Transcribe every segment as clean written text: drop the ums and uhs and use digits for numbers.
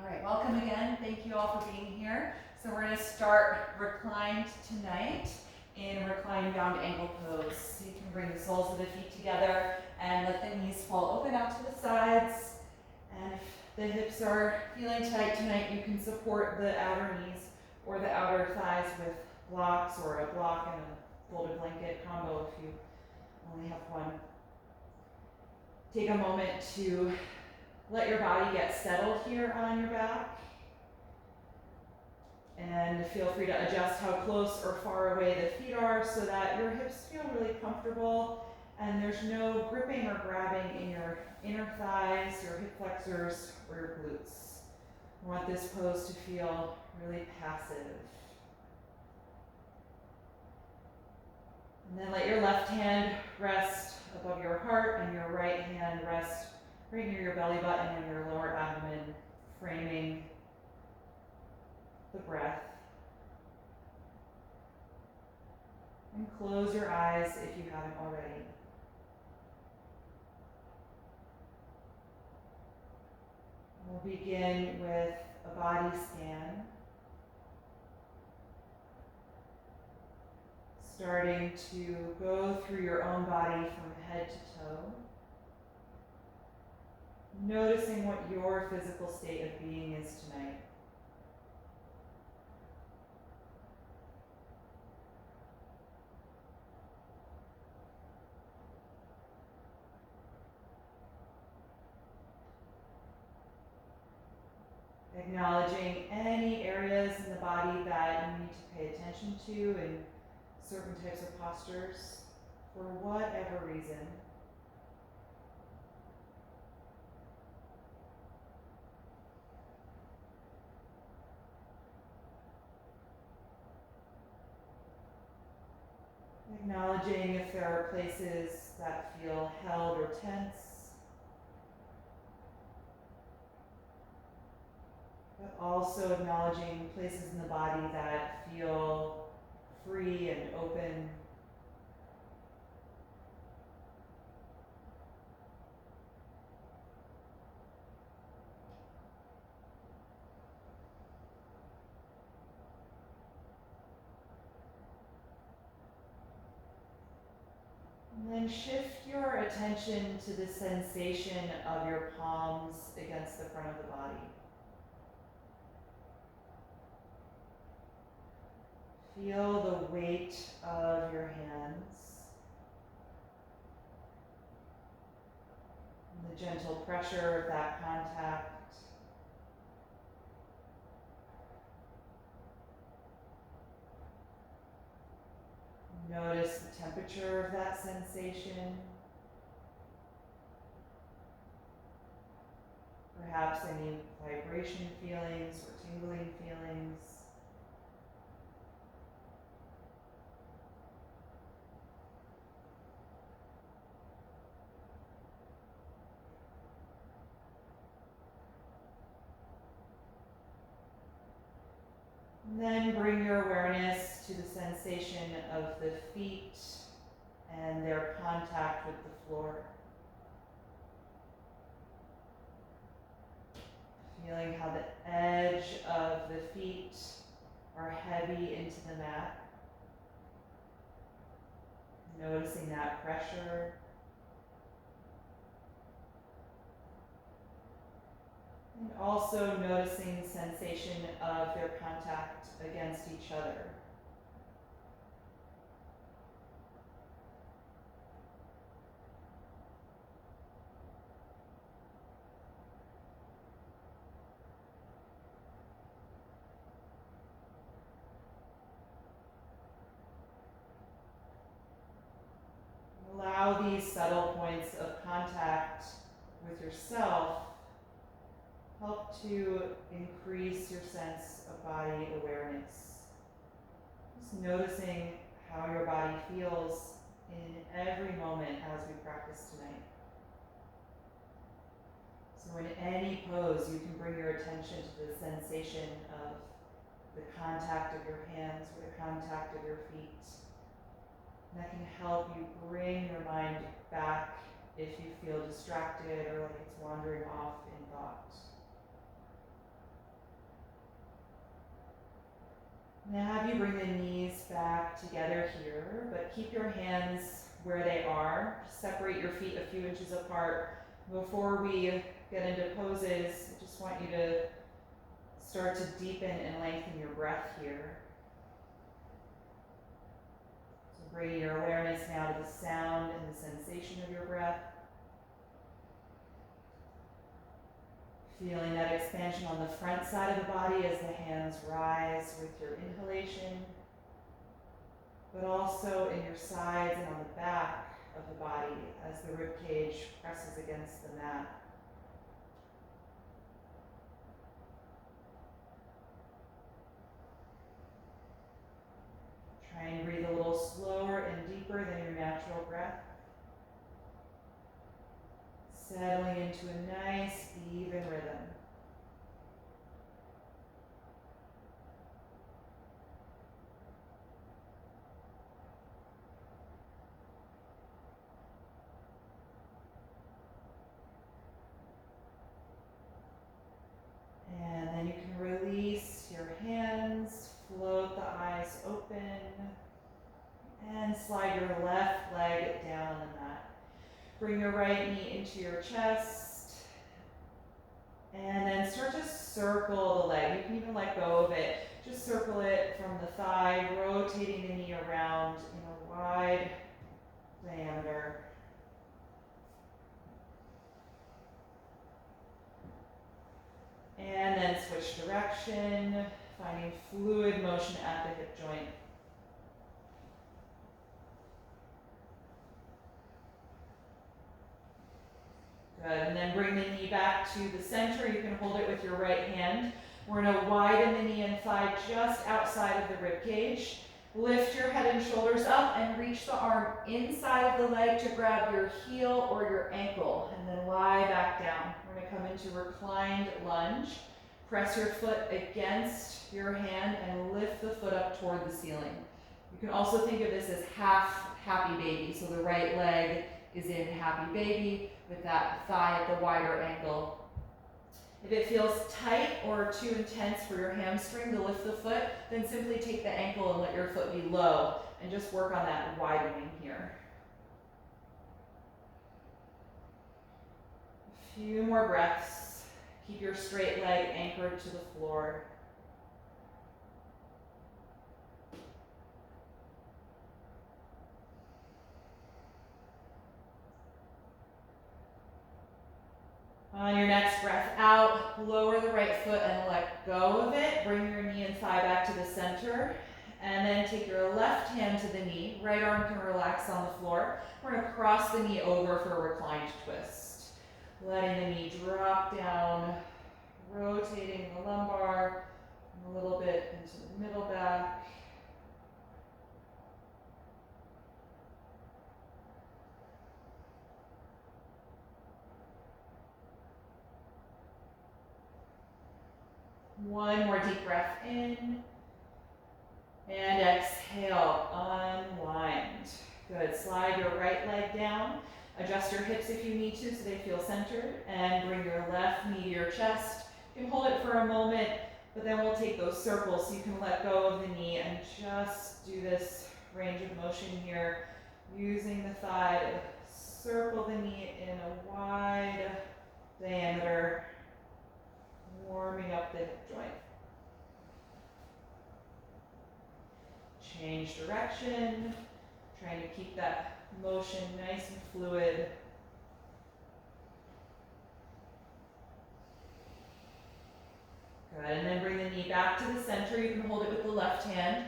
All right, welcome again. Thank you all for being here. So we're going to start reclined tonight in reclined bound ankle pose. So you can bring the soles of the feet together and let the knees fall open out to the sides. And if the hips are feeling tight tonight, you can support the outer knees or the outer thighs with blocks or a block and a folded blanket combo if you only have one. Take a moment to let your body get settled here on your back. And feel free to adjust how close or far away the feet are so that your hips feel really comfortable and there's no gripping or grabbing in your inner thighs, your hip flexors, or your glutes. I want this pose to feel really passive. And then let your left hand rest above your heart and your right hand rest right near your belly button and your lower abdomen, framing the breath. And close your eyes if you haven't already. We'll begin with a body scan, starting to go through your own body from head to toe, noticing what your physical state of being is tonight. Acknowledging any areas in the body that you need to pay attention to in certain types of postures for whatever reason. Acknowledging if there are places that feel held or tense. But also acknowledging places in the body that feel free and open. And then shift your attention to the sensation of your palms against the front of the body. Feel the weight of your hands, and the gentle pressure of that contact. Notice the temperature of that sensation. Perhaps any vibration feelings or tingling feelings. And then bring your awareness to the sensation of the feet and their contact with the floor. Feeling how the edge of the feet are heavy into the mat. Noticing that pressure. And also noticing the sensation of their contact against each other. Allow these subtle points of contact with yourself help to increase your sense of body awareness. Just noticing how your body feels in every moment as we practice tonight. So in any pose, you can bring your attention to the sensation of the contact of your hands or the contact of your feet. And that can help you bring your mind back if you feel distracted or like it's wandering off in thought. Now have you bring the knees back together here, but keep your hands where they are. Separate your feet a few inches apart. Before we get into poses, I just want you to start to deepen and lengthen your breath here. So bring your awareness now to the sound and the sensation of your breath. Feeling that expansion on the front side of the body as the hands rise with your inhalation, but also in your sides and on the back of the body as the rib cage presses against the mat. Try and breathe a little slower and deeper than your natural breath. Settling into a nice, even rhythm. And then you can release your hands, float the eyes open, and slide your left leg down on the mat. Bring your right knee into your chest, and then start to circle the leg. You can even let go of it. Just circle it from the thigh, rotating the knee around in a wide diameter. And then switch direction, finding fluid motion at the hip joint. Good, and then bring the knee back to the center. You can hold it with your right hand. We're going to widen the knee and thigh just outside of the rib cage. Lift your head and shoulders up and reach the arm inside of the leg to grab your heel or your ankle, and then lie back down. We're going to come into reclined lunge. Press your foot against your hand and lift the foot up toward the ceiling. You can also think of this as half happy baby. So the right leg is in happy baby with that thigh at the wider angle. If it feels tight or too intense for your hamstring to lift the foot, then simply take the ankle and let your foot be low and just work on that widening here. A few more breaths. Keep your straight leg anchored to the floor. On your next breath out, lower the right foot and let go of it. Bring your knee and thigh back to the center. And then take your left hand to the knee. Right arm can relax on the floor. We're going to cross the knee over for a reclined twist. Letting the knee drop down, rotating the lumbar a little bit into the middle back. One more deep breath in, and exhale, unwind. Good, slide your right leg down, adjust your hips if you need to so they feel centered, and bring your left knee to your chest. You can hold it for a moment, but then we'll take those circles so you can let go of the knee and just do this range of motion here, using the thigh to circle the knee in a wide diameter, warming up the hip joint. Change direction, trying to keep that motion nice and fluid. Good, and then bring the knee back to the center. You can hold it with the left hand.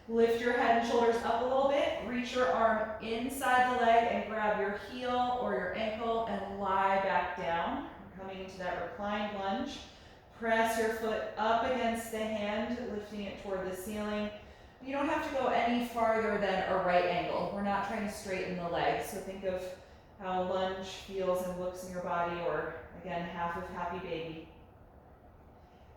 Lift your head and shoulders up a little bit. Reach your arm inside the leg and grab your heel or your ankle and lie back down. We're coming into that reclined lunge. Press your foot up against the hand, lifting it toward the ceiling. You don't have to go any farther than a right angle. We're not trying to straighten the leg. So think of how lunge feels and looks in your body, or again, half of happy baby.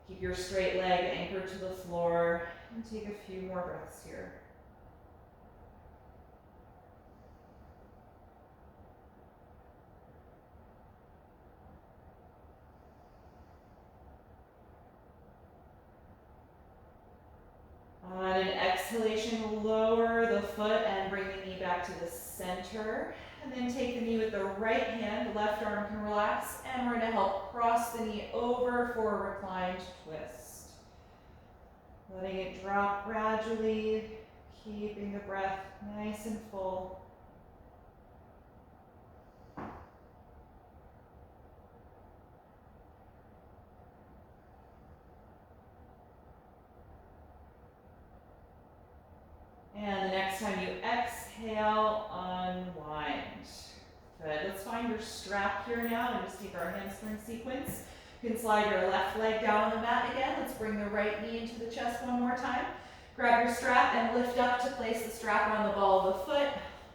Keep your straight leg anchored to the floor and take a few more breaths here. On exhalation, lower the foot and bring the knee back to the center. And then take the knee with the right hand, the left arm can relax, and we're going to help cross the knee over for a reclined twist. Letting it drop gradually, keeping the breath nice and full. And the next time you exhale, unwind. Good. Let's find your strap here now and just take our hamstring sequence. You can slide your left leg down on the mat again. Let's bring the right knee into the chest one more time. Grab your strap and lift up to place the strap on the ball of the foot.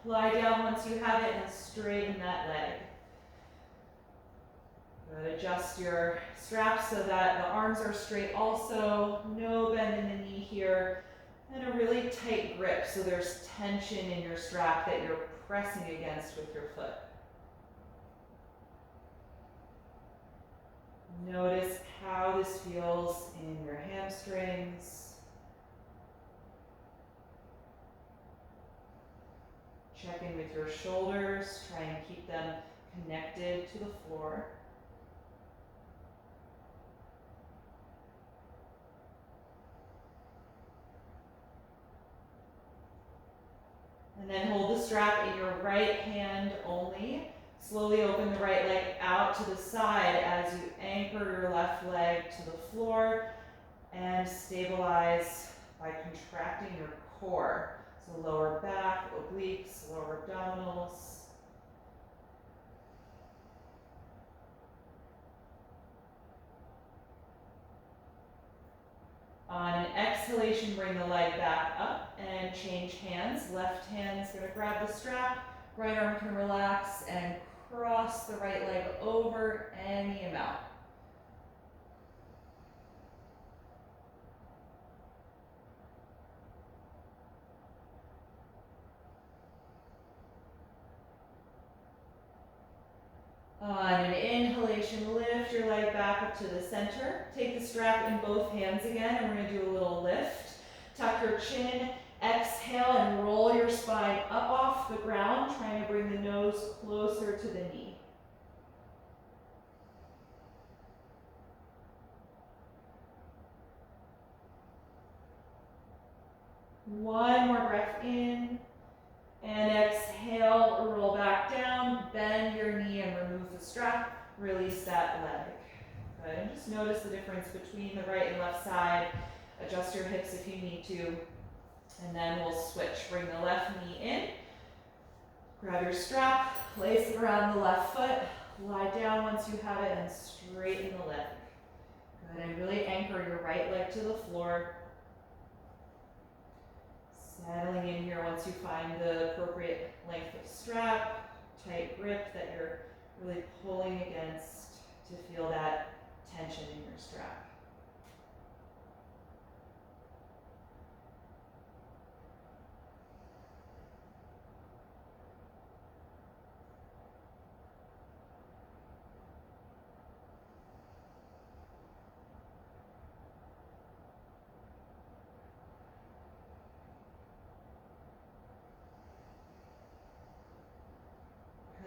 Lie down once you have it and straighten that leg. Good. Adjust your strap so that the arms are straight also. No bend in the knee here. And a really tight grip, so there's tension in your strap that you're pressing against with your foot. Notice how this feels in your hamstrings. Check in with your shoulders, try and keep them connected to the floor. And then hold the strap in your right hand only. Slowly open the right leg out to the side as you anchor your left leg to the floor and stabilize by contracting your core. So lower back, obliques, lower abdominals. On an exhalation, bring the leg back up and change hands. Left hand's going to grab the strap, right arm can relax and cross the right leg over any amount. On an inhalation, lift your leg back up to the center. Take the strap in both hands again, and we're going to do a little lift. Tuck your chin, exhale, and roll your spine up off the ground, trying to bring the nose closer to the knee. One more breath in. And exhale, roll back down, bend your knee and remove the strap, release that leg. Good, and just notice the difference between the right and left side. Adjust your hips if you need to. And then we'll switch. Bring the left knee in, grab your strap, place it around the left foot, lie down once you have it and straighten the leg. Good, and really anchor your right leg to the floor. Settling in here once you find the appropriate length of strap, tight grip that you're really pulling against to feel that tension in your strap.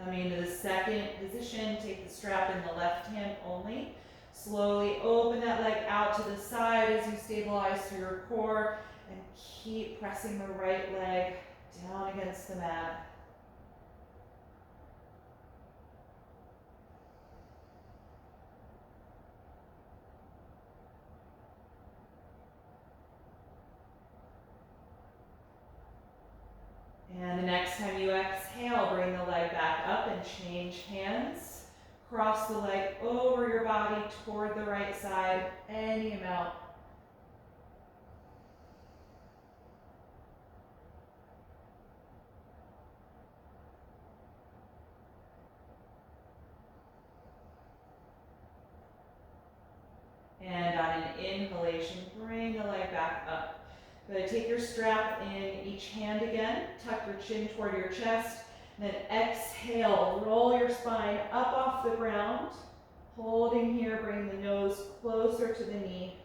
Coming to the second position, take the strap in the left hand only. Slowly open that leg out to the side as you stabilize through your core and keep pressing the right leg down against the mat. And the next time you exhale, bring the leg back up and change hands. Cross the leg over your body toward the right side, any amount. And on an inhalation, bring the leg back up. Good. Take your strap in each hand again. Tuck your chin toward your chest. And then exhale, roll your spine up off the ground. Holding here, bring the nose closer to the knee.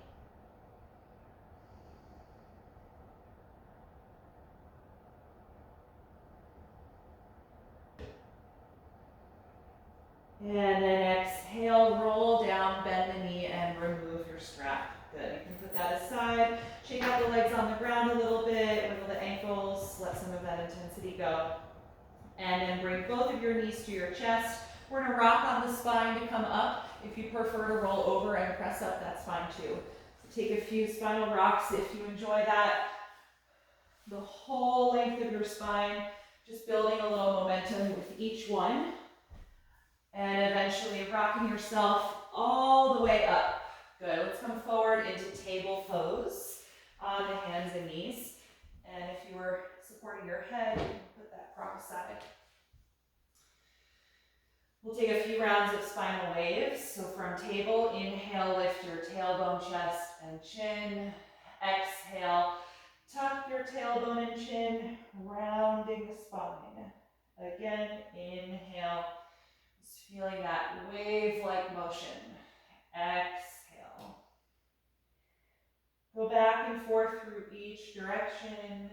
trapped. Good, you can put that aside. Shake out the legs on the ground a little bit, wiggle the ankles, let some of that intensity go. And then bring both of your knees to your chest. We're gonna rock on the spine to come up. If you prefer to roll over and press up, that's fine too. So take a few spinal rocks if you enjoy that. The whole length of your spine, just building a little momentum with each one. And eventually rocking yourself all the way up. Good, let's come forward into table pose on the hands and knees. And if you were supporting your head, you can put that prop aside. We'll take a few rounds of spinal waves. So from table, inhale, lift your tailbone, chest, and chin. Exhale, tuck your tailbone and chin, rounding the spine. Again, inhale, just feeling that wave-like motion. Exhale. Go back and forth through each direction.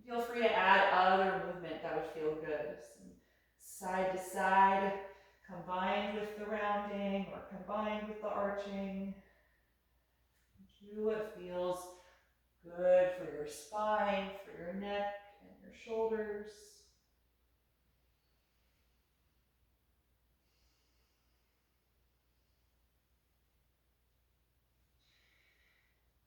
Feel free to add other movement that would feel good. Side to side, combined with the rounding or combined with the arching. Do what feels good for your spine, for your neck and your shoulders.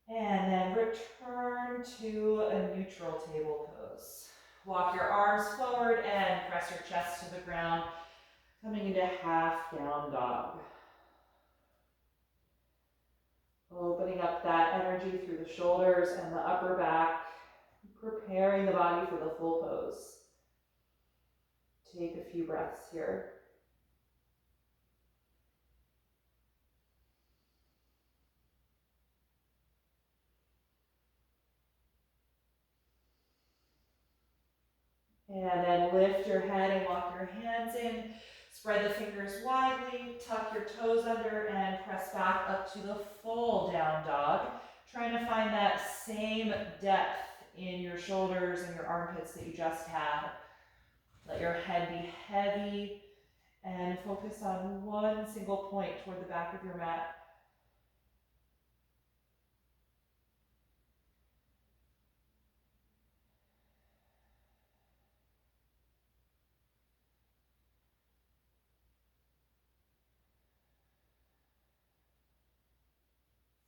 And then return to a neutral table pose. Walk your arms forward and press your chest to the ground, coming into half down dog. Opening up that energy through the shoulders and the upper back, preparing the body for the full pose. Take a few breaths here. And then lift your head and walk your hands in. Spread the fingers widely, tuck your toes under, and press back up to the full down dog. Trying to find that same depth in your shoulders and your armpits that you just had. Let your head be heavy and focus on one single point toward the back of your mat.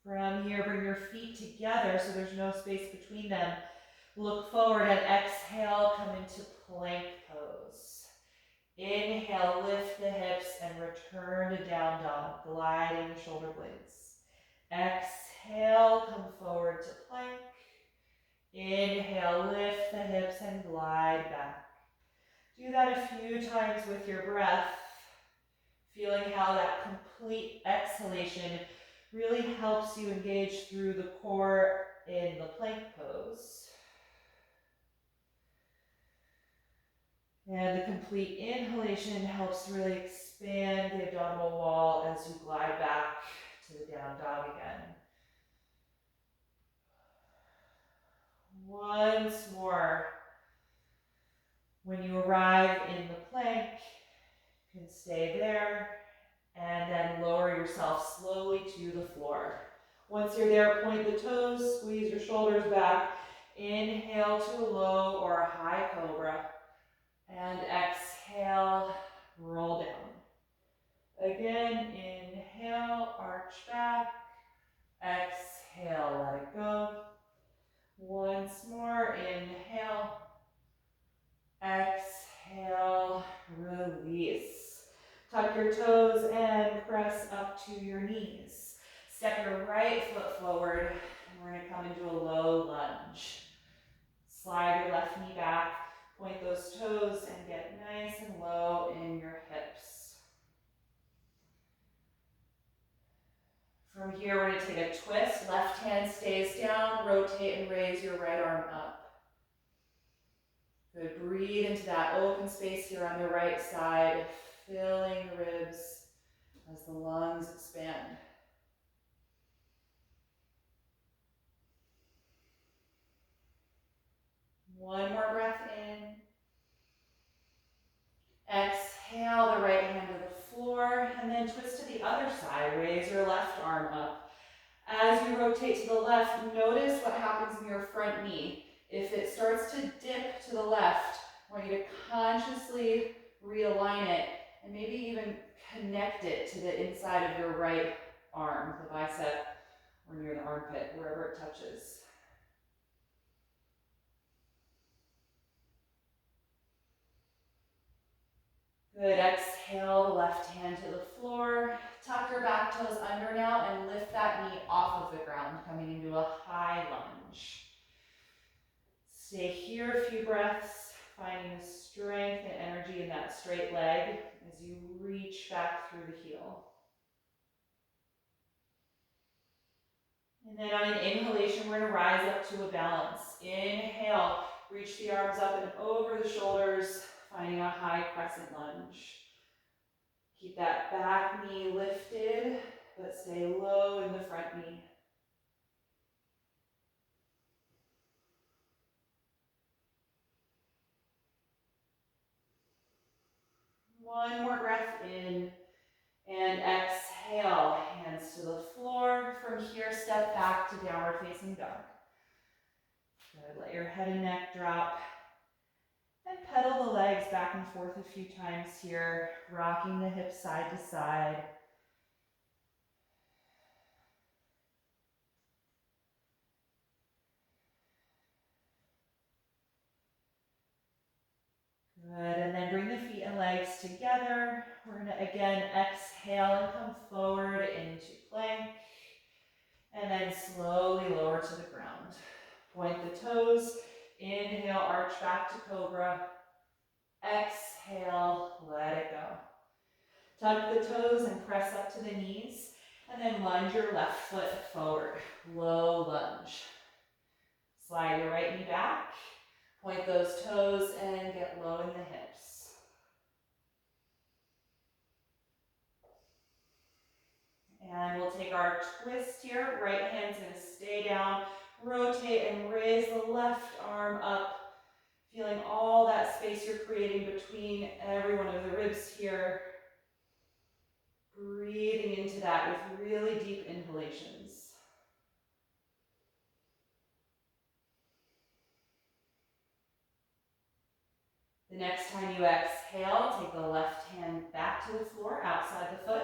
From here, bring your feet together so there's no space between them. Look forward and exhale, come into plank pose. Inhale, lift the hips and return to down dog, gliding the shoulder blades. Exhale, come forward to plank. Inhale, lift the hips and glide back. Do that a few times with your breath, feeling how that complete exhalation really helps you engage through the core in the plank pose. And the complete inhalation helps really expand the abdominal wall as you glide back to the down dog again. Once more. When you arrive in the plank, you can stay there and then lower yourself slowly to the floor. Once you're there, point the toes, squeeze your shoulders back. Inhale to a low or a high cobra. And exhale, roll down. Again, inhale, arch back. Exhale, let it go. Once more, inhale. Exhale, release. Tuck your toes and press up to your knees. Step your right foot forward. And we're going to come into a low lunge. Slide your left knee back. Point those toes and get nice and low in your hips. From here, we're going to take a twist. Left hand stays down. Rotate and raise your right arm up. Good. Breathe into that open space here on the right side, filling the ribs as the lungs expand. One more breath in. Exhale the right hand to the floor and then twist to the other side. Raise your left arm up As you rotate to the left, notice what happens in your front knee. If it starts to dip to the left, I want you to consciously realign it and maybe even connect it to the inside of your right arm, the bicep, or near the armpit, wherever it touches. Good, exhale, left hand to the floor. Tuck your back toes under now and lift that knee off of the ground, coming into a high lunge. Stay here a few breaths, finding the strength and energy in that straight leg as you reach back through the heel. And then on an inhalation, we're going to rise up to a balance. Inhale, reach the arms up and over the shoulders, finding a high crescent lunge. Keep that back knee lifted, but stay low in the front knee. One more breath in, and exhale, hands to the floor. From here, step back to downward facing dog. Good, let your head and neck drop. And pedal the legs back and forth a few times here, rocking the hips side to side. Good, and then bring the feet and legs together. We're going to again exhale and come forward into plank. And then slowly lower to the ground. Point the toes. Inhale, arch back to cobra. Exhale, let it go. Tuck the toes and press up to the knees. And then lunge your left foot forward. Low lunge. Slide your right knee back. Point those toes and get low in the hips. And we'll take our twist here. Right hand's going to stay down. Rotate and raise the left arm up. Feeling all that space you're creating between every one of the ribs here. Breathing into that with really deep inhalations. The next time you exhale, take the left hand back to the floor, outside the foot,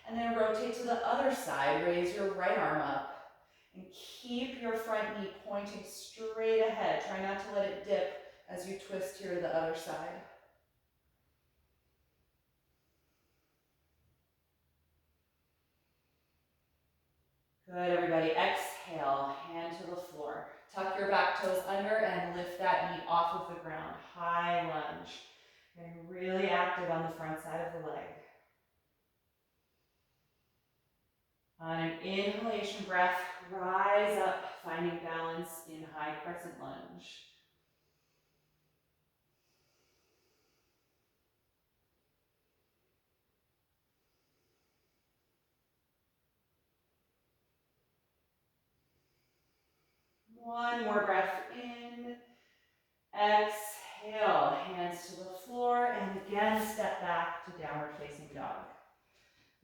and then rotate to the other side. Raise your right arm up. And keep your front knee pointing straight ahead. Try not to let it dip as you twist here to the other side. Good, everybody. Exhale, hand to the floor. Tuck your back toes under and lift that knee off of the ground. High lunge. Getting really active on the front side of the leg. On an inhalation breath, rise up, finding balance in high crescent lunge. One more breath in. Exhale, hands to the floor, and again step back to downward facing dog.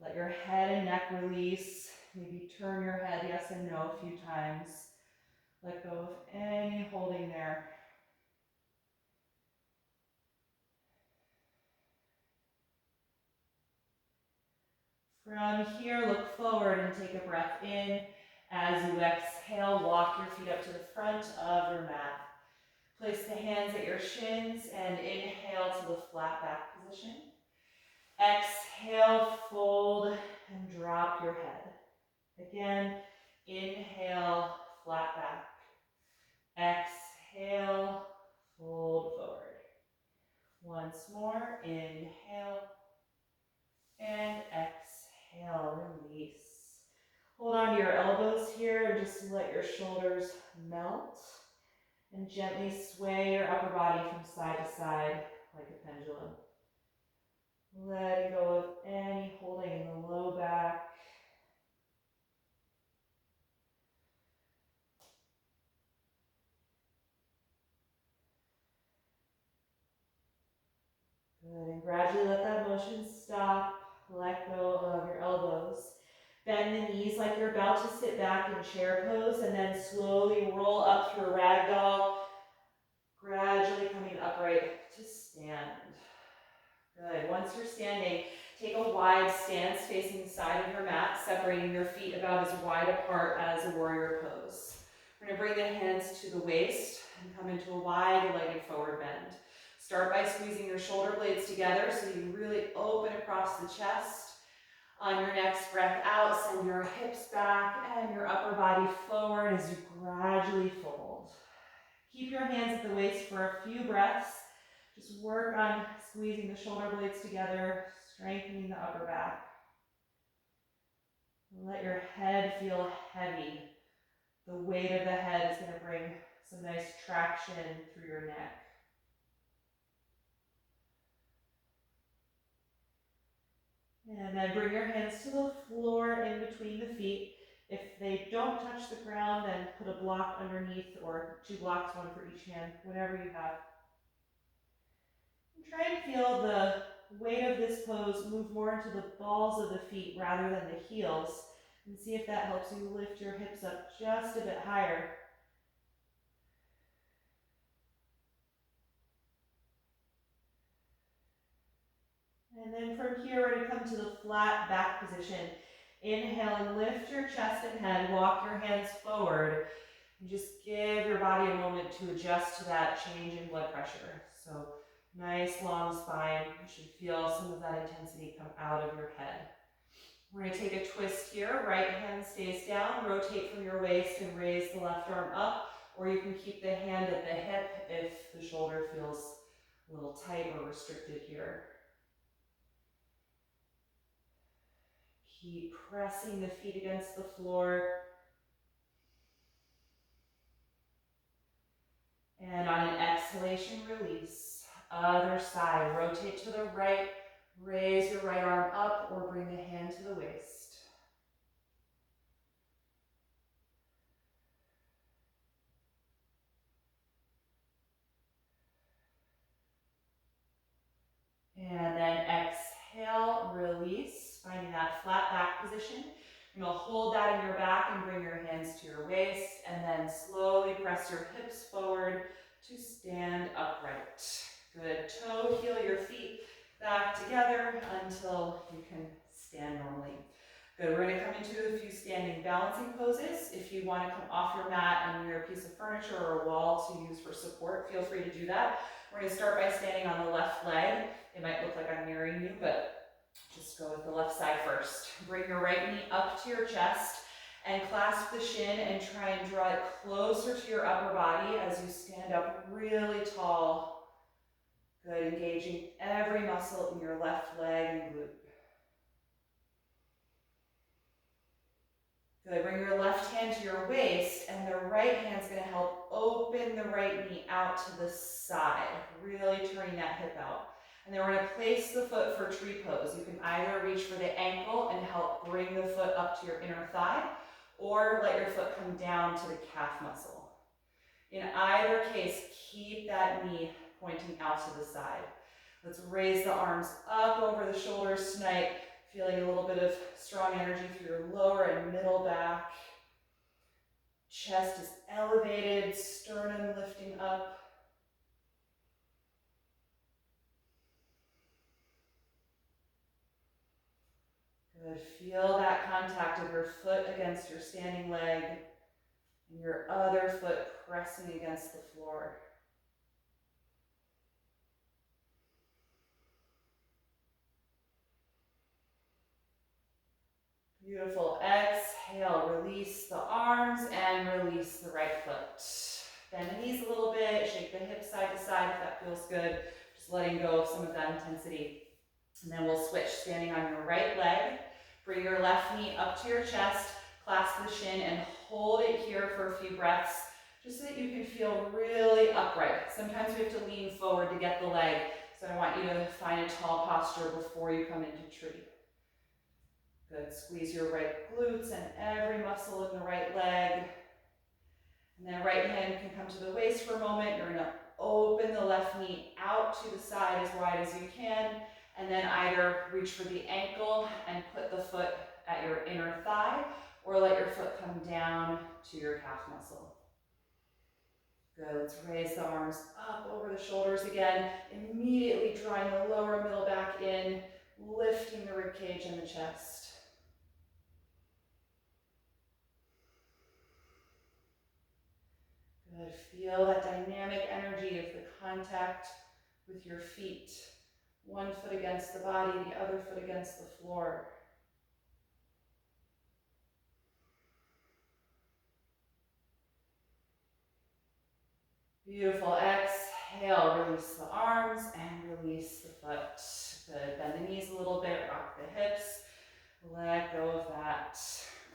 Let your head and neck release. Maybe turn your head yes and no a few times. Let go of any holding there. From here, look forward and take a breath in. As you exhale, walk your feet up to the front of your mat. Place the hands at your shins and inhale to the flat back position. Exhale, fold and drop your head. Again, inhale, flat back. Exhale, fold forward. Once more, inhale and exhale, release. Hold on to your elbows here and just let your shoulders melt. And gently sway your upper body from side to side like a pendulum. Letting go of any holding in the low back. Good, and gradually let that motion stop. Let go of your elbows. Bend the knees like you're about to sit back in chair pose, and then slowly roll up through a ragdoll, gradually coming upright to stand. Good. Once you're standing, take a wide stance facing the side of your mat, separating your feet about as wide apart as a warrior pose. We're going to bring the hands to the waist and come into a wide-legged forward bend. Start by squeezing your shoulder blades together so you really open across the chest. On your next breath out, send your hips back and your upper body forward as you gradually fold. Keep your hands at the waist for a few breaths. Just work on squeezing the shoulder blades together, strengthening the upper back. Let your head feel heavy. The weight of the head is going to bring some nice traction through your neck. And then bring your hands to the floor in between the feet. If they don't touch the ground, then put a block underneath, or 2 blocks, one for each hand, whatever you have. And try and feel the weight of this pose move more into the balls of the feet rather than the heels. And see if that helps you lift your hips up just a bit higher. And then from here, we're going to come to the flat back position. Inhale and lift your chest and head. Walk your hands forward. And just give your body a moment to adjust to that change in blood pressure. So nice long spine. You should feel some of that intensity come out of your head. We're going to take a twist here. Right hand stays down. Rotate from your waist and raise the left arm up. Or you can keep the hand at the hip if the shoulder feels a little tight or restricted here. Keep pressing the feet against the floor. And on an exhalation, release. Other side. Rotate to the right. Raise your right arm up or bring the hand to the waist. And then exhale, release, finding that flat back position. You're going to hold that in your back and bring your hands to your waist, and then slowly press your hips forward to stand upright. Good. Toe heel your feet back together until you can stand normally. Good. We're going to come into a few standing balancing poses. If you want to come off your mat and near a piece of furniture or a wall to use for support, feel free to do that. We're going to start by standing on the left leg. It might look like I'm mirroring you, but just go with the left side first. Bring your right knee up to your chest and clasp the shin and try and draw it closer to your upper body as you stand up really tall. Good, engaging every muscle in your left leg and glute. Good, bring your left hand to your waist and the right hand's going to help open the right knee out to the side, really turning that hip out. And then we're going to place the foot for tree pose. You can either reach for the ankle and help bring the foot up to your inner thigh, or let your foot come down to the calf muscle. In either case, keep that knee pointing out to the side. Let's raise the arms up over the shoulders tonight, feeling a little bit of strong energy through your lower and middle back. Chest is elevated, sternum lifting up. Good. Feel that contact of your foot against your standing leg and your other foot pressing against the floor. Beautiful. Exhale, release the arms and release the right foot. Bend the knees a little bit, shake the hips side to side if that feels good. Just letting go of some of that intensity. And then we'll switch, standing on your right leg. Bring your left knee up to your chest, clasp the shin and hold it here for a few breaths, just so that you can feel really upright. Sometimes we have to lean forward to get the leg, so I want you to find a tall posture before you come into tree. Good, squeeze your right glutes and every muscle in the right leg. And then right hand can come to the waist for a moment. You're gonna open the left knee out to the side as wide as you can, and then either reach for the ankle and put the foot at your inner thigh, or let your foot come down to your calf muscle. Good, let's raise the arms up over the shoulders again, immediately drawing the lower middle back in, lifting the rib cage and the chest. Good, feel that dynamic energy of the contact with your feet. One foot against the body, the other foot against the floor. Beautiful, exhale, release the arms and release the foot. Good, bend the knees a little bit, rock the hips, let go of that.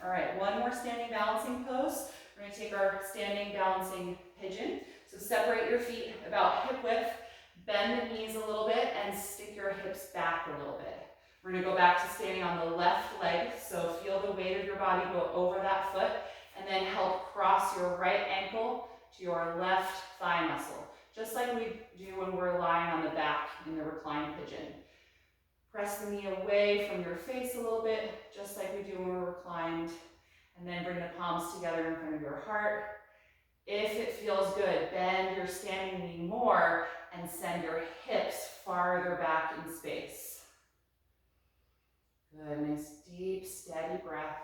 All right, one more standing balancing pose. We're gonna take our standing balancing pigeon. So separate your feet about hip width, bend the knees a little bit, and stick your hips back a little bit. We're gonna go back to standing on the left leg, so feel the weight of your body go over that foot, and then help cross your right ankle to your left thigh muscle, just like we do when we're lying on the back in the reclined pigeon. Press the knee away from your face a little bit, just like we do when we're reclined, and then bring the palms together in front of your heart. If it feels good, bend your standing knee more and send your hips farther back in space. Good, nice deep, steady breath.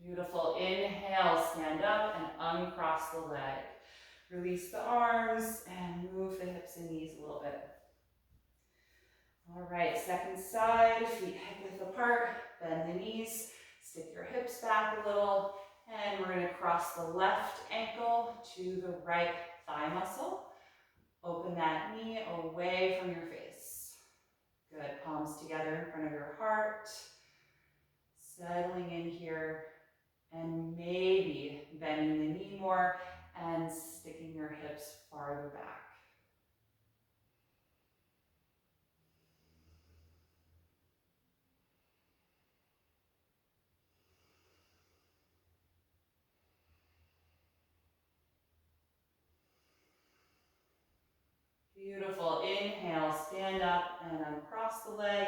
Beautiful, inhale, stand up and uncross the leg. Release the arms and move the hips and knees a little bit. All right, second side, feet hip width apart, bend the knees, stick your hips back a little, and we're gonna cross the left ankle to the right thigh muscle. Open that knee away from your face. Good, palms together in front of your heart. Settling in here, and maybe bending the knee more and sticking your hips farther back. Beautiful. Inhale, stand up and uncross the leg.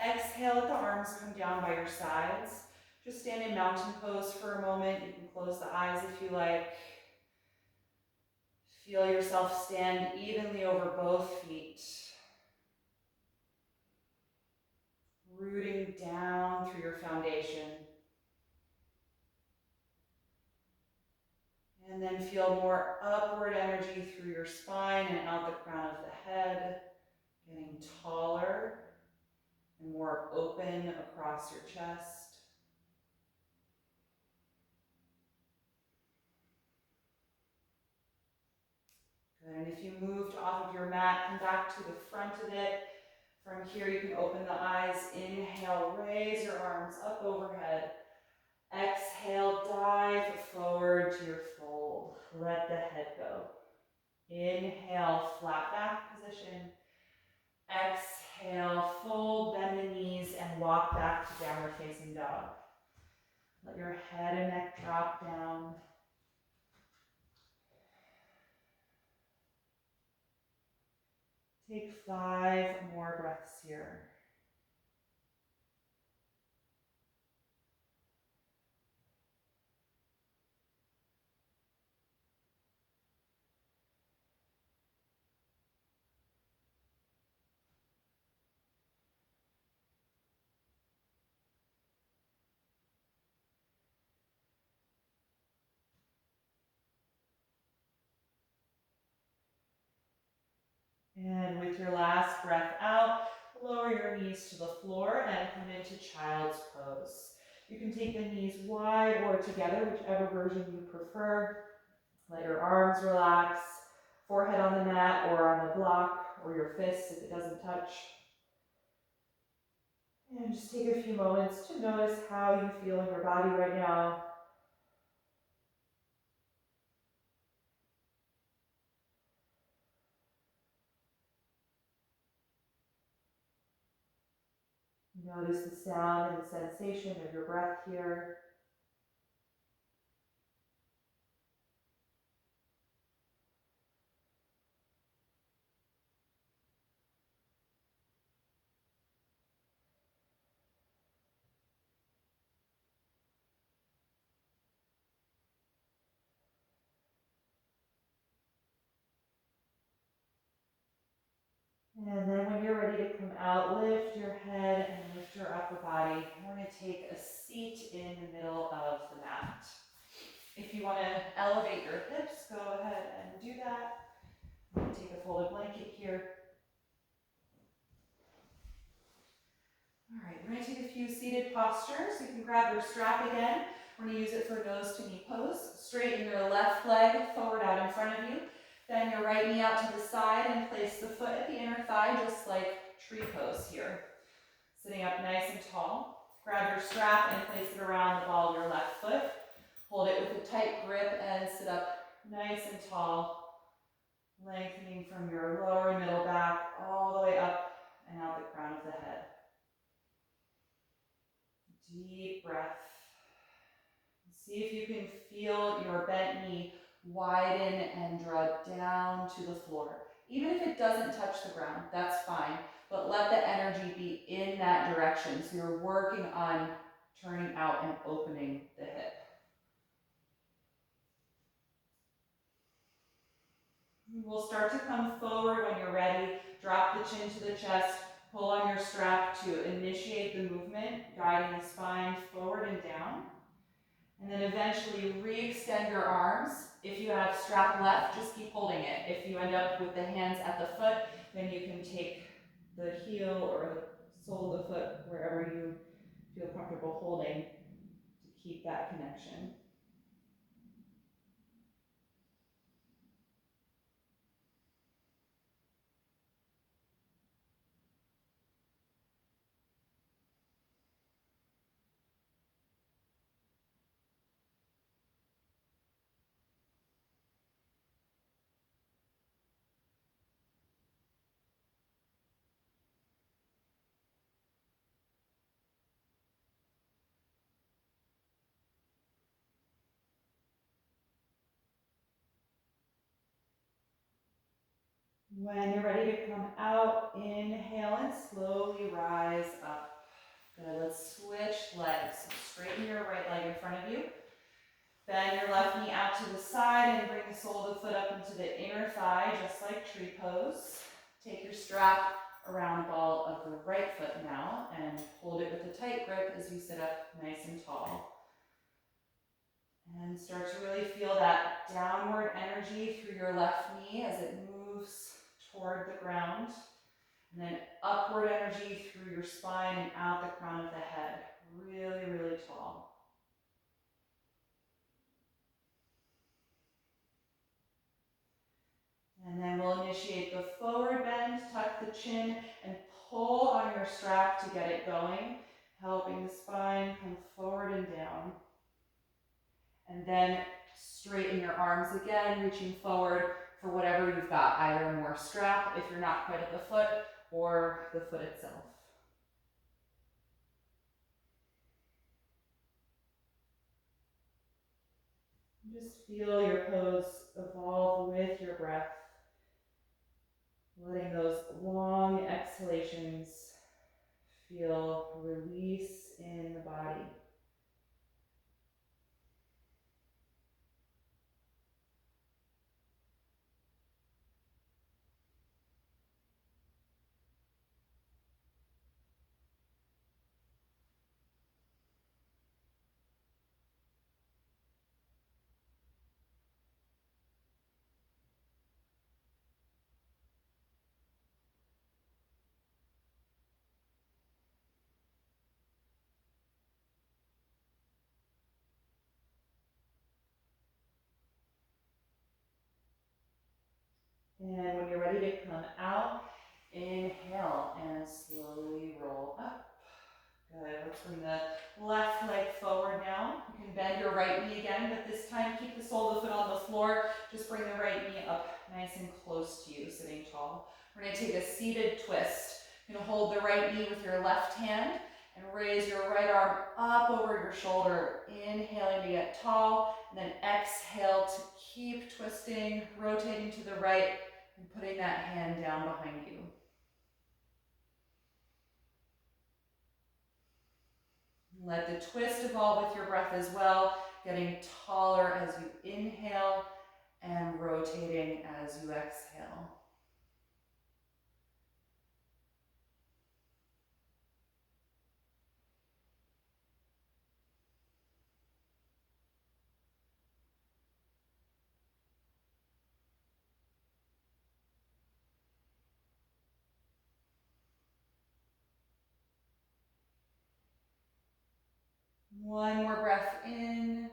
Exhale, let the arms come down by your sides. Just stand in mountain pose for a moment. You can close the eyes if you like. Feel yourself stand evenly over both feet. Rooting down through your foundation. And then feel more upward energy through your spine and out the crown of the head, getting taller and more open across your chest. Good, and if you moved off of your mat, come back to the front of it. From here, you can open the eyes. Inhale, raise your arms up overhead. Exhale, dive forward to your fold. Let the head go. Inhale, flat back position. Exhale, fold, bend the knees, and walk back to downward facing dog. Let your head and neck drop down. Take 5 more breaths here. And with your last breath out, lower your knees to the floor and come into child's pose. You can take the knees wide or together, whichever version you prefer. Let your arms relax, forehead on the mat or on the block, or your fists if it doesn't touch. And just take a few moments to notice how you feel in your body right now. Notice the sound and the sensation of your breath here. And then when you're ready to come out, lift your head and lift your upper body. We're going to take a seat in the middle of the mat. If you want to elevate your hips, go ahead and do that. I'm going to take a folded blanket here. All right, we're going to take a few seated postures. You can grab your strap again. We're going to use it for nose to knee pose. Straighten your left leg forward out in front of you. Bend your right knee out to the side and place the foot at the inner thigh, just like tree pose here. Sitting up nice and tall. Grab your strap and place it around the ball of your left foot. Hold it with a tight grip and sit up nice and tall, lengthening from your lower and middle back all the way up and out the crown of the head. Deep breath. See if you can feel your bent knee widen and draw down to the floor. Even if it doesn't touch the ground, that's fine, but let the energy be in that direction. So you're working on turning out and opening the hip. We'll start to come forward when you're ready. Drop the chin to the chest. Pull on your strap to initiate the movement, guiding the spine forward and down. And then eventually re-extend your arms. If you have strap left, just keep holding it. If you end up with the hands at the foot, then you can take the heel or the sole of the foot, wherever you feel comfortable holding, to keep that connection. When you're ready to come out, inhale and slowly rise up. Good, let's switch legs. Straighten your right leg in front of you. Bend your left knee out to the side and bring the sole of the foot up into the inner thigh, just like tree pose. Take your strap around the ball of the right foot now and hold it with a tight grip as you sit up nice and tall. And start to really feel that downward energy through your left knee as it moves toward the ground. And then upward energy through your spine and out the crown of the head. Really, really tall. And then we'll initiate the forward bend, tuck the chin, and pull on your strap to get it going, helping the spine come forward and down. And then straighten your arms again, reaching forward for whatever you've got, either more strap if you're not quite at the foot, or the foot itself. Just feel your pose evolve with your breath, letting those long exhalations feel release in the body. And when you're ready to come out, inhale and slowly roll up. Good, let's bring the left leg forward now. You can bend your right knee again, but this time keep the sole of the foot on the floor. Just bring the right knee up nice and close to you, sitting tall. We're gonna take a seated twist. You're gonna hold the right knee with your left hand and raise your right arm up over your shoulder, inhaling to get tall, and then exhale to keep twisting, rotating to the right, and putting that hand down behind you. Let the twist evolve with your breath as well, getting taller as you inhale and rotating as you exhale. One more breath in,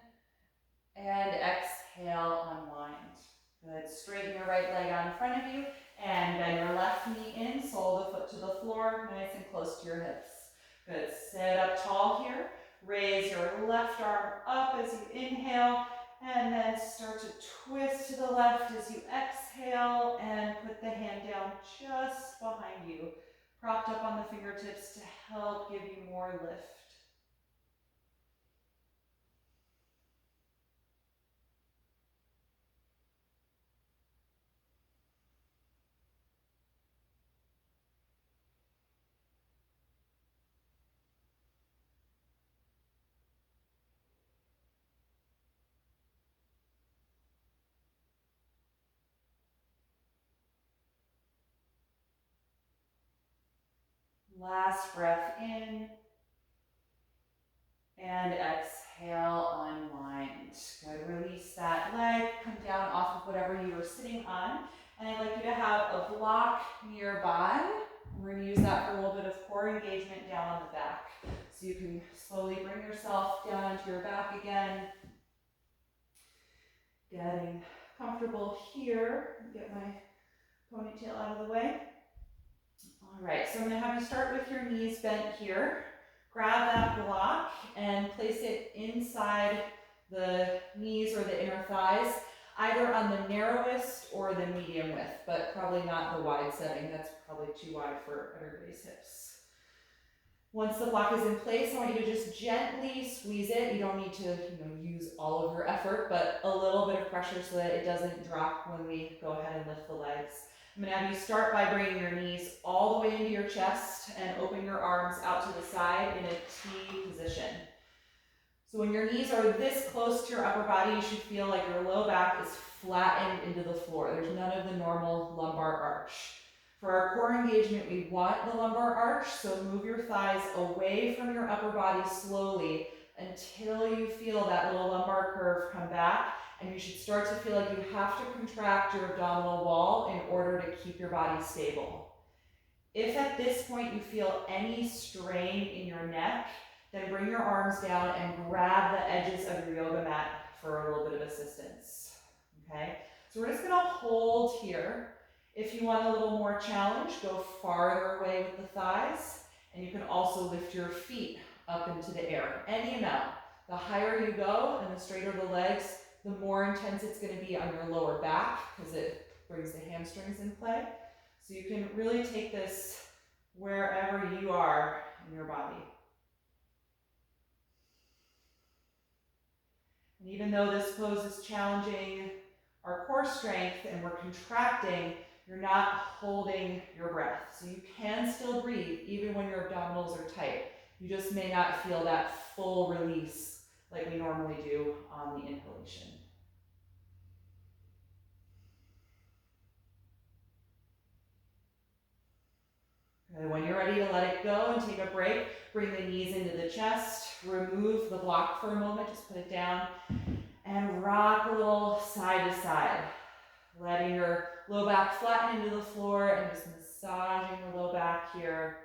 and exhale, unwind. Good, straighten your right leg out in front of you, and bend your left knee in, sole the foot to the floor, nice and close to your hips. Good, sit up tall here, raise your left arm up as you inhale, and then start to twist to the left as you exhale, and put the hand down just behind you, propped up on the fingertips to help give you more lift. Last breath in, and exhale, unwind. Good, release that leg, come down off of whatever you were sitting on. And I'd like you to have a block nearby. We're gonna use that for a little bit of core engagement down on the back. So you can slowly bring yourself down to your back again. Getting comfortable here. Get my ponytail out of the way. All right, so I'm gonna have you start with your knees bent here. Grab that block and place it inside the knees or the inner thighs, either on the narrowest or the medium width, but probably not the wide setting. That's probably too wide for everybody's hips. Once the block is in place, I want you to just gently squeeze it. You don't need to use all of your effort, but a little bit of pressure so that it doesn't drop when we go ahead and lift the legs. I'm going to have you start by bringing your knees all the way into your chest and open your arms out to the side in a T position. So when your knees are this close to your upper body, you should feel like your low back is flattened into the floor. There's none of the normal lumbar arch. For our core engagement, we want the lumbar arch, so move your thighs away from your upper body slowly until you feel that little lumbar curve come back. And you should start to feel like you have to contract your abdominal wall in order to keep your body stable. If at this point you feel any strain in your neck, then bring your arms down and grab the edges of your yoga mat for a little bit of assistance. Okay? So we're just gonna hold here. If you want a little more challenge, go farther away with the thighs, and you can also lift your feet up into the air, any amount. The higher you go and the straighter the legs, the more intense it's going to be on your lower back because it brings the hamstrings in play. So you can really take this wherever you are in your body. And even though this pose is challenging our core strength and we're contracting, you're not holding your breath. So you can still breathe even when your abdominals are tight. You just may not feel that full release like we normally do on the inhalation. And when you're ready to let it go and take a break, bring the knees into the chest, remove the block for a moment, just put it down, and rock a little side to side, letting your low back flatten into the floor and just massaging the low back here.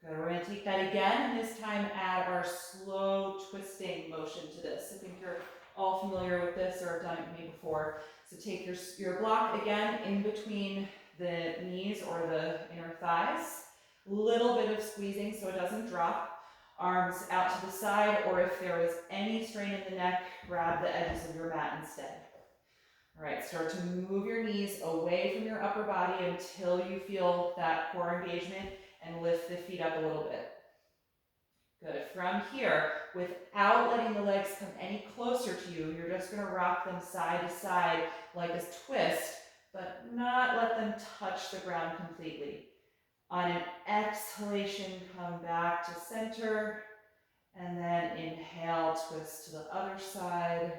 Good, we're gonna take that again, and this time add our slow twisting motion to this. I think you're all familiar with this or have done it with me before. So take your block again in between the knees or the inner thighs. Little bit of squeezing so it doesn't drop. Arms out to the side, or if there is any strain in the neck, grab the edges of your mat instead. All right, start to move your knees away from your upper body until you feel that core engagement, and lift the feet up a little bit. Good. From here, without letting the legs come any closer to you, you're just going to rock them side to side like a twist, but not let them touch the ground completely. On an exhalation, come back to center, and then inhale, twist to the other side.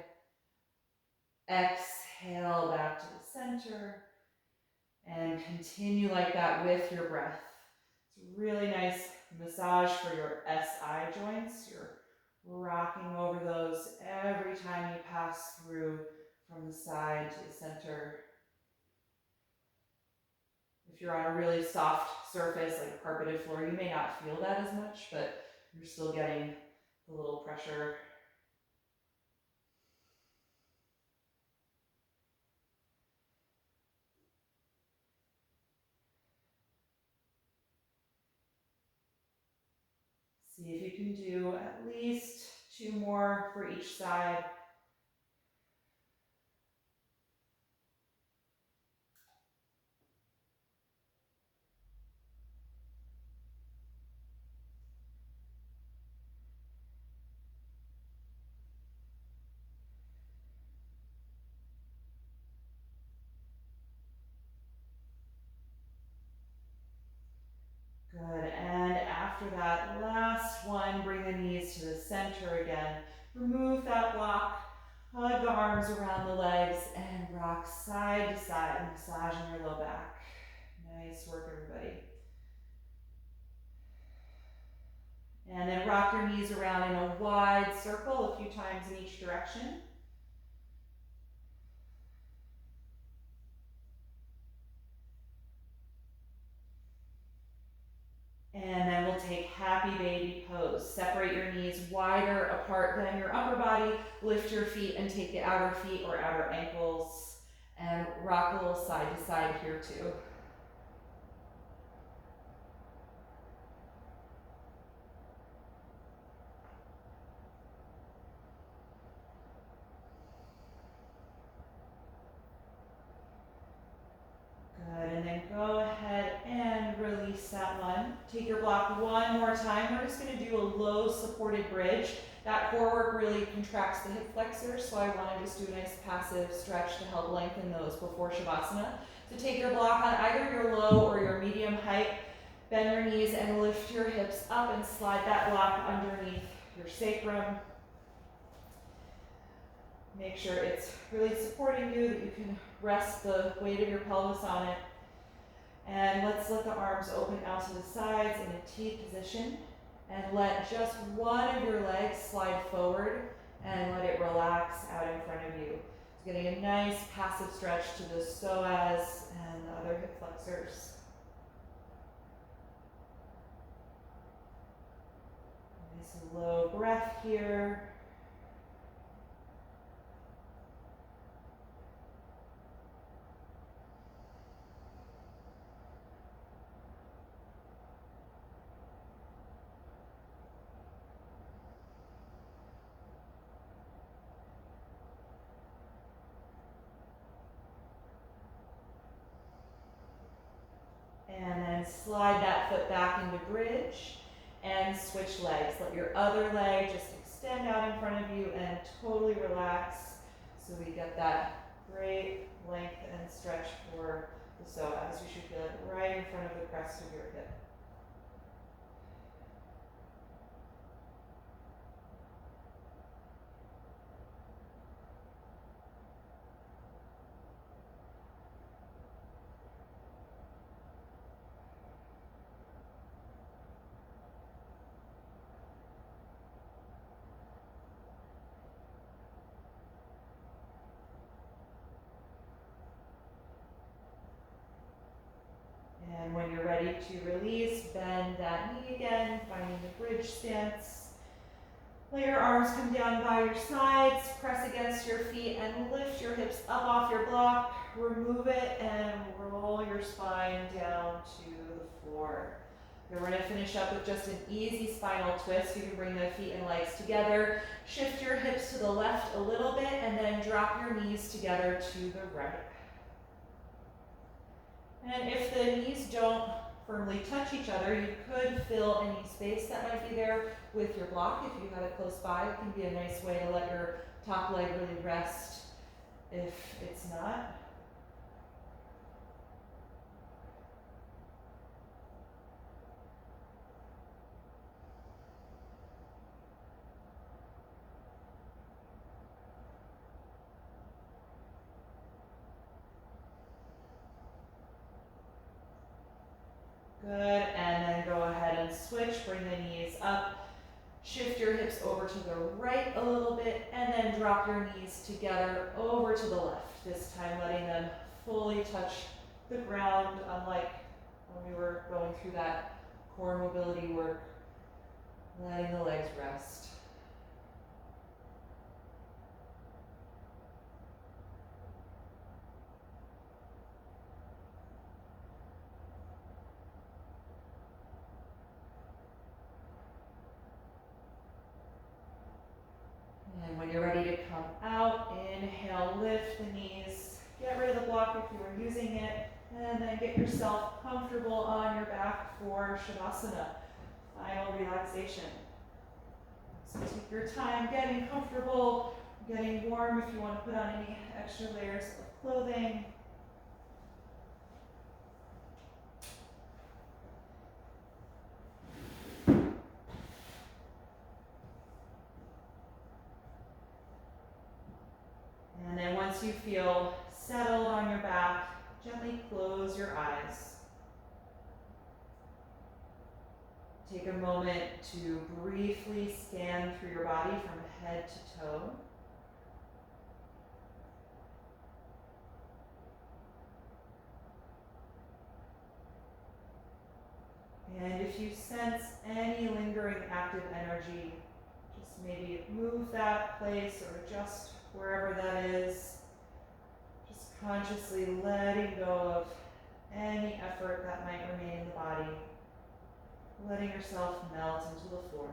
Exhale, back to the center, and continue like that with your breath. It's a really nice massage for your SI joints. You're rocking over those every time you pass through from the side to the center. If you're on a really soft surface, like a carpeted floor, you may not feel that as much, but you're still getting the little pressure. See if you can do at least 2 more for each side. Good, and after that last one, bring the knees to the center again. Remove that block, hug the arms around the legs, and rock side to side, massaging your low back. Nice work, everybody. And then rock your knees around in a wide circle a few times in each direction. And then we'll take happy baby pose. Separate your knees wider apart than your upper body. Lift your feet and take the outer feet or outer ankles. And rock a little side to side here too. Good, and then go ahead and release that one. Take your block one more time. We're just gonna do a low supported bridge. That core work really contracts the hip flexors, so I wanna just do a nice passive stretch to help lengthen those before Shavasana. So take your block on either your low or your medium height, bend your knees and lift your hips up and slide that block underneath your sacrum. Make sure it's really supporting you, that you can rest the weight of your pelvis on it. And let's let the arms open out to the sides in a T position. And let just one of your legs slide forward and let it relax out in front of you. So getting a nice passive stretch to the psoas and the other hip flexors. Nice low breath here. And then slide that foot back into bridge and switch legs. Let your other leg just extend out in front of you and totally relax, so we get that great length and stretch for the psoas. You should feel it right in front of the crest of your hip. And when you're ready to release, bend that knee again, finding the bridge stance. Let your arms come down by your sides, press against your feet, and lift your hips up off your block. Remove it and roll your spine down to the floor. We're going to finish up with just an easy spinal twist. You can bring the feet and legs together. Shift your hips to the left a little bit, and then drop your knees together to the right. And if the knees don't firmly touch each other, you could fill any space that might be there with your block. If you have it close by, it can be a nice way to let your top leg really rest if it's not. Good, and then go ahead and switch, bring the knees up, shift your hips over to the right a little bit, and then drop your knees together over to the left, this time letting them fully touch the ground, unlike when we were going through that core mobility work, letting the legs rest. And when you're ready to come out, inhale, lift the knees, get rid of the block if you were using it, and then get yourself comfortable on your back for Shavasana, final relaxation. So take your time getting comfortable, getting warm if you want to put on any extra layers of clothing. And then once you feel settled on your back, gently close your eyes. Take a moment to briefly scan through your body from head to toe. And if you sense any lingering active energy, just maybe move that place or adjust wherever that is. Just consciously letting go of any effort that might remain in the body. Letting yourself melt into the floor.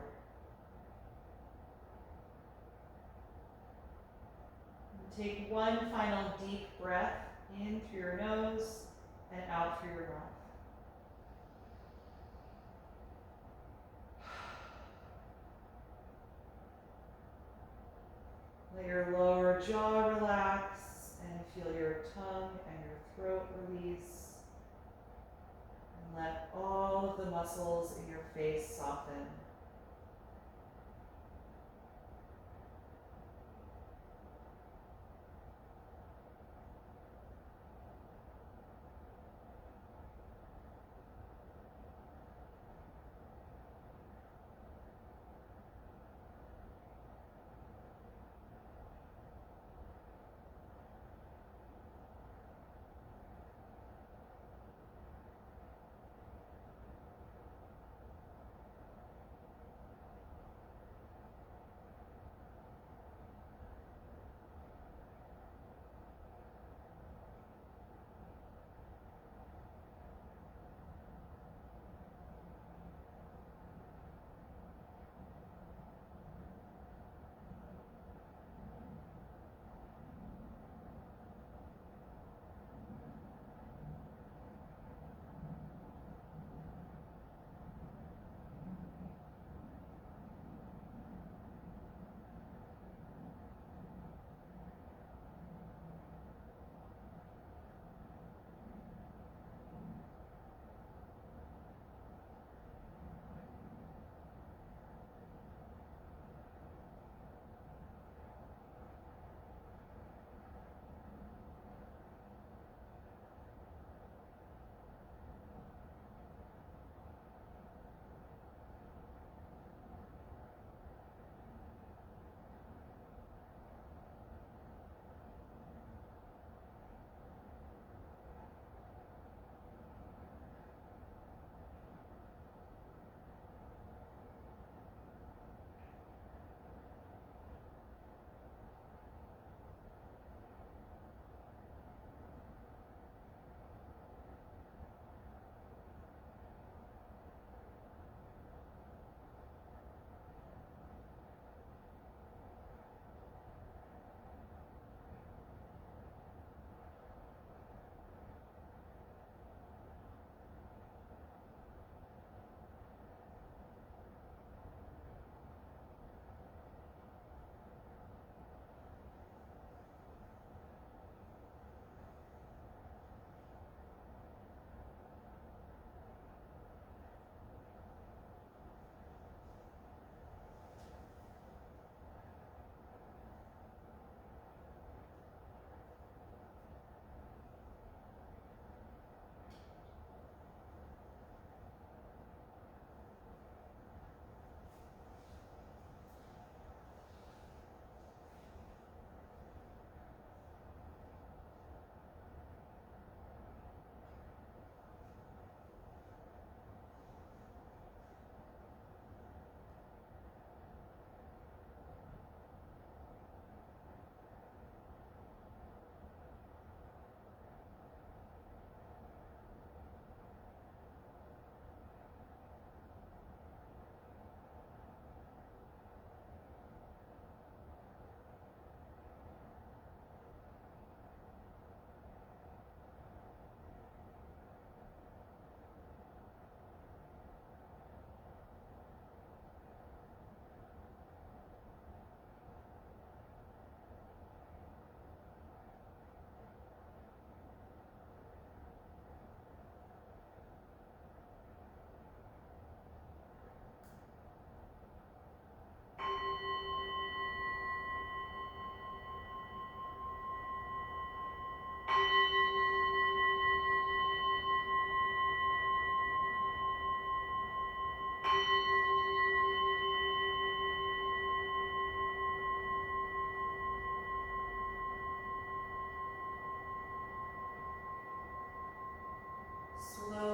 And take one final deep breath in through your nose and out through your mouth. Let your lower jaw relax and feel your tongue and your throat release. And let all of the muscles in your face soften.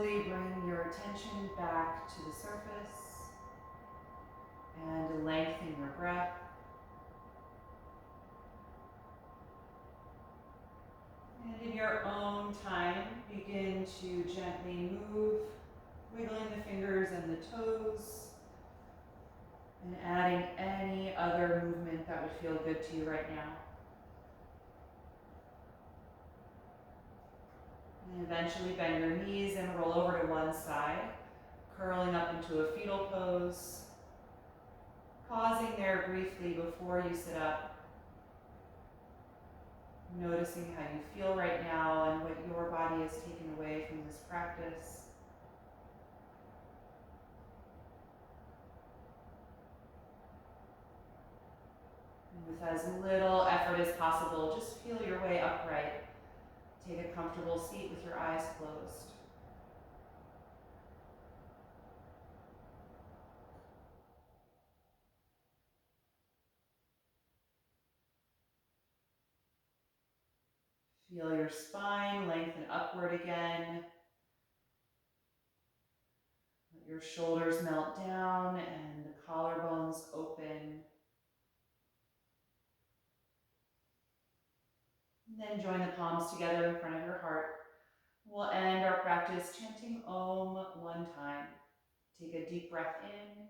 slowly bring your attention back to the surface and lengthen your breath. And in your own time, begin to gently move, wiggling the fingers and the toes, and adding any other movement that would feel good to you right now. And eventually bend your knees and roll over to one side, curling up into a fetal pose, pausing there briefly before you sit up, noticing how you feel right now and what your body has taken away from this practice. And with as little effort as possible, just feel your way upright. Take a comfortable seat with your eyes closed. Feel your spine lengthen upward again. Let your shoulders melt down and the collarbones open. And then join the palms together in front of your heart. We'll end our practice chanting Om one time. Take a deep breath in.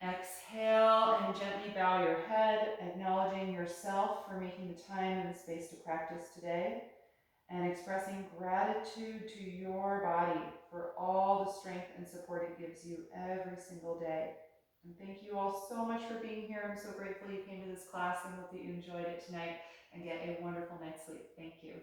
Exhale and gently bow your head, acknowledging yourself for making the time and the space to practice today, and expressing gratitude to your body for all the strength and support it gives you every single day. And thank you all so much for being here. I'm so grateful you came to this class and hope that you enjoyed it tonight and get a wonderful night's sleep. Thank you.